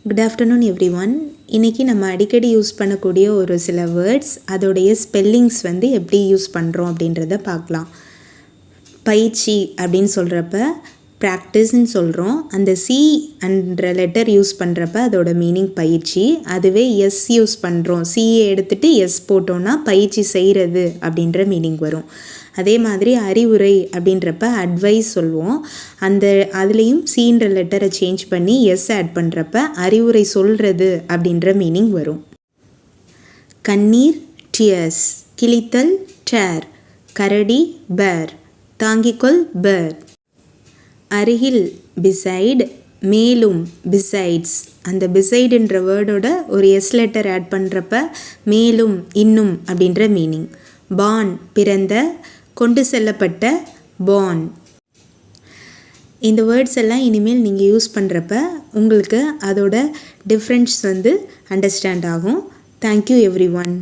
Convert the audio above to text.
Good afternoon everyone. இன்றைக்கி நம்ம அடிக்கடி யூஸ் பண்ணக்கூடிய ஒரு சில வேர்ட்ஸ், அதோடைய ஸ்பெல்லிங்ஸ் எப்படி யூஸ் பண்ணுறோம் அப்படின்றத பார்க்கலாம். பயிற்சி அப்படின்னு சொல்கிறப்ப ப்ராக்டிஸ்ன்னு சொல்கிறோம். அந்த சி என்ற லெட்டர் யூஸ் பண்ணுறப்ப அதோட மீனிங் பயிற்சி. அதுவே எஸ் யூஸ் பண்ணுறோம், சியை எடுத்துகிட்டு எஸ் போட்டோன்னா பயிற்சி செய்கிறது அப்படின்ற மீனிங் வரும். அதே மாதிரி அறிவுரை அப்படின்றப்ப அட்வைஸ் சொல்லுவோம். அதுலேயும் சீன்ற லெட்டரை சேஞ்ச் பண்ணி எஸ் ஆட் பண்ணுறப்ப அறிவுரை சொல்கிறது அப்படின்ற மீனிங் வரும். கண்ணீர் டியர்ஸ், கிழித்தல் டேர், கரடி பேர், தாங்கிக்கொள் பேர். அருகில் பிசைடு, மேலும் பிசைட்ஸ். அந்த பிசைடுன்ற வேர்டோட ஒரு எஸ் லெட்டர் ஆட் பண்ணுறப்ப மேலும் இன்னும் அப்படின்ற மீனிங். பான் பிறந்த, கொண்டு செல்லப்பட்ட பான். இந்த வேர்ட்ஸ் எல்லாம் இனிமேல் நீங்கள் யூஸ் பண்ணுறப்ப உங்களுக்கு அதோட டிஃப்ரென்ஸ் அண்டர்ஸ்டாண்ட் ஆகும். Thank you every one.